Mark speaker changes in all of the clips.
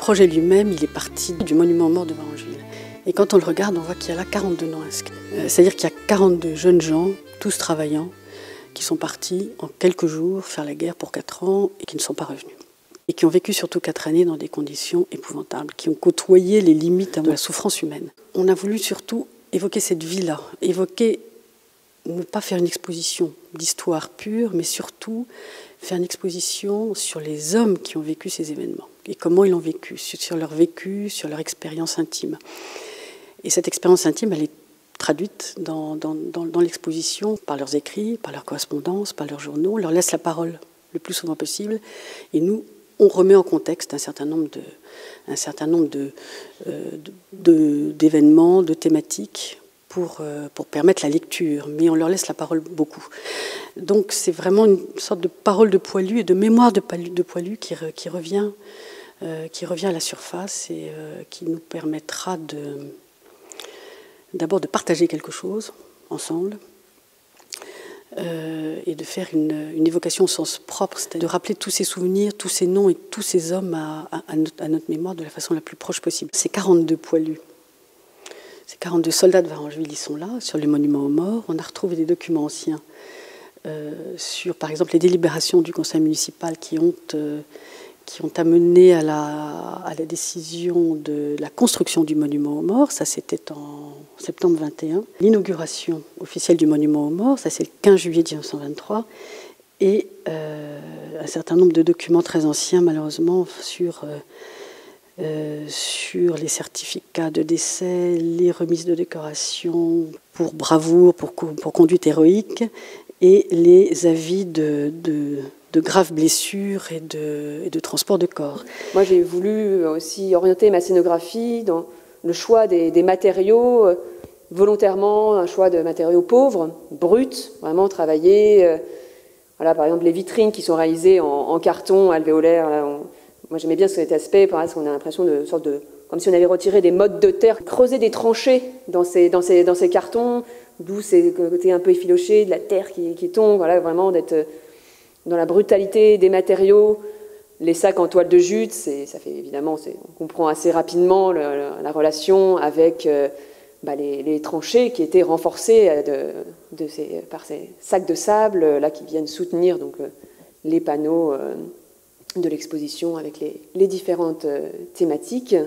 Speaker 1: projet lui-même, il est parti du monument aux morts de Varengeville. Et quand on le regarde, on voit qu'il y a là 42 noms inscrits. C'est-à-dire qu'il y a 42 jeunes gens, tous travaillant, qui sont partis en quelques jours faire la guerre pour 4 ans et qui ne sont pas revenus. Et qui ont vécu surtout 4 années dans des conditions épouvantables, qui ont côtoyé les limites de la souffrance humaine. On a voulu surtout évoquer cette vie-là, évoquer, ne pas faire une exposition d'histoire pure, mais surtout faire une exposition sur les hommes qui ont vécu ces événements et comment ils l'ont vécu, sur leur vécu, sur leur expérience intime. Et cette expérience intime, elle est traduite dans l'exposition par leurs écrits, par leurs correspondances, par leurs journaux. On leur laisse la parole le plus souvent possible. Et nous, on remet en contexte un certain nombre d'événements, de thématiques pour permettre la lecture. Mais on leur laisse la parole beaucoup. Donc c'est vraiment une sorte de parole de poilu et de mémoire de poilu qui revient à la surface et qui nous permettra d'abord de partager quelque chose ensemble et de faire une évocation au sens propre, c'est-à-dire de rappeler tous ces souvenirs, tous ces noms et tous ces hommes à notre mémoire de la façon la plus proche possible. Ces 42 poilus, ces 42 soldats de Varengeville, ils sont là, sur les monuments aux morts. On a retrouvé des documents anciens sur, par exemple, les délibérations du conseil municipal qui ont amené à la décision de la construction du monument aux morts. Ça, c'était en septembre 21. L'inauguration officielle du monument aux morts, ça, c'est le 15 juillet 1923. Et un certain nombre de documents très anciens, malheureusement, sur les certificats de décès, les remises de décoration pour bravoure, pour conduite héroïque, et les avis de graves blessures et de transport de corps.
Speaker 2: Moi, j'ai voulu aussi orienter ma scénographie dans le choix des matériaux, volontairement un choix de matériaux pauvres, bruts, vraiment travaillés. Voilà, par exemple, les vitrines qui sont réalisées en carton alvéolaire. Là, moi, j'aimais bien cet aspect, parce qu'on a l'impression comme si on avait retiré des mottes de terre, creusé des tranchées dans ces cartons, d'où ces côtés un peu effilochés, de la terre qui tombe, voilà, vraiment d'être dans la brutalité des matériaux. Les sacs en toile de jute, ça fait évidemment, on comprend assez rapidement la relation avec les tranchées qui étaient renforcées par ces sacs de sable là, qui viennent soutenir donc, les panneaux de l'exposition avec les différentes thématiques.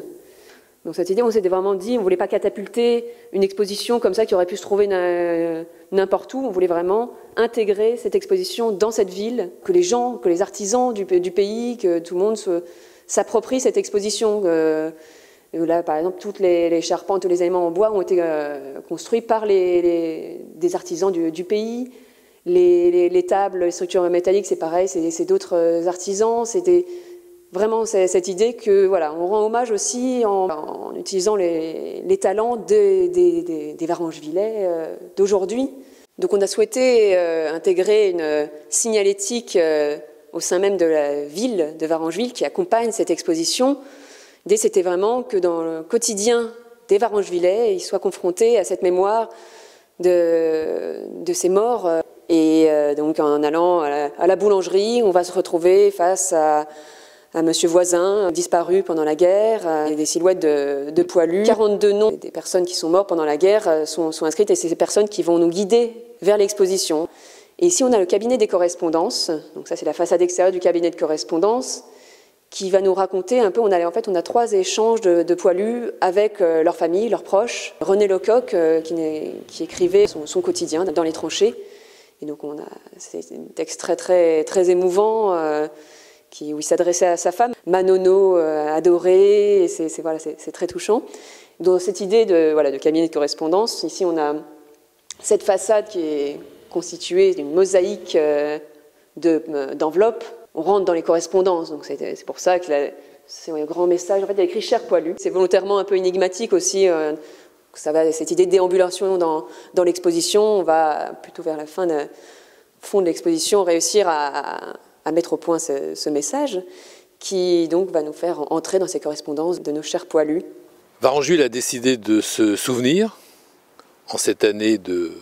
Speaker 2: Donc cette idée, on s'était vraiment dit, on ne voulait pas catapulter une exposition comme ça qui aurait pu se trouver n'importe où. On voulait vraiment intégrer cette exposition dans cette ville, que les gens, que les artisans du pays, que tout le monde s'approprie cette exposition. Là, par exemple, toutes les charpentes, tous les éléments en bois ont été construits par des artisans du pays. Les tables, les structures métalliques, c'est pareil, c'est d'autres artisans. C'était vraiment cette idée que voilà, on rend hommage aussi en utilisant les talents des Varengevillais d'aujourd'hui. Donc on a souhaité intégrer une signalétique au sein même de la ville de Varengeville qui accompagne cette exposition. L'idée, c'était vraiment que dans le quotidien des Varengevillais, ils soient confrontés à cette mémoire de ces morts. Et donc en allant à la boulangerie, on va se retrouver face à monsieur Voisin, disparu pendant la guerre, des silhouettes de poilus. 42 noms des personnes qui sont mortes pendant la guerre sont inscrites et c'est ces personnes qui vont nous guider vers l'exposition. Et ici, on a le cabinet des correspondances. Donc ça, c'est la façade extérieure du cabinet de correspondance qui va nous raconter un peu. On a 3 échanges de poilus avec leurs familles, leurs proches. René Lecoq, qui écrivait son quotidien dans les tranchées. Et donc, c'est un texte très, très, très émouvant où il s'adressait à sa femme, Manono adorée, et c'est très touchant. Dans cette idée de cabinet de correspondance, ici on a cette façade qui est constituée d'une mosaïque d'enveloppes. On rentre dans les correspondances, donc c'est pour ça que c'est un grand message. En fait, il y a écrit « Cher poilu ». C'est volontairement un peu énigmatique aussi. Cette idée de déambulation dans l'exposition, on va plutôt vers la fond de l'exposition réussir à mettre au point ce message qui donc va nous faire entrer dans ces correspondances de nos chers poilus.
Speaker 3: Varengeville a décidé de se souvenir en cette année de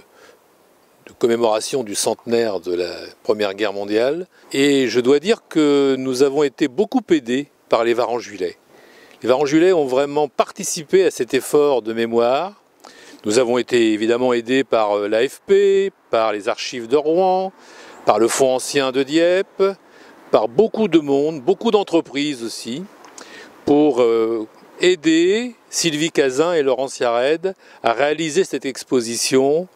Speaker 3: commémoration du centenaire de la Première Guerre mondiale et je dois dire que nous avons été beaucoup aidés par les Varengevillais. Les Varengulais ont vraiment participé à cet effort de mémoire. Nous avons été évidemment aidés par l'AFP, par les archives de Rouen, par le Fonds ancien de Dieppe, par beaucoup de monde, beaucoup d'entreprises aussi, pour aider Sylvie Cazin et Laurence Yared à réaliser cette exposition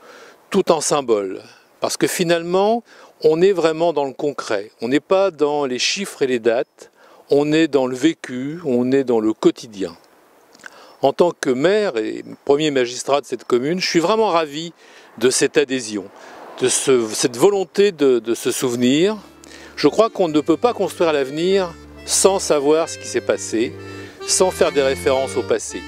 Speaker 3: tout en symbole. Parce que finalement, on est vraiment dans le concret. On n'est pas dans les chiffres et les dates, on est dans le vécu, on est dans le quotidien. En tant que maire et premier magistrat de cette commune, je suis vraiment ravi de cette adhésion, de cette volonté de se souvenir. Je crois qu'on ne peut pas construire l'avenir sans savoir ce qui s'est passé, sans faire des références au passé.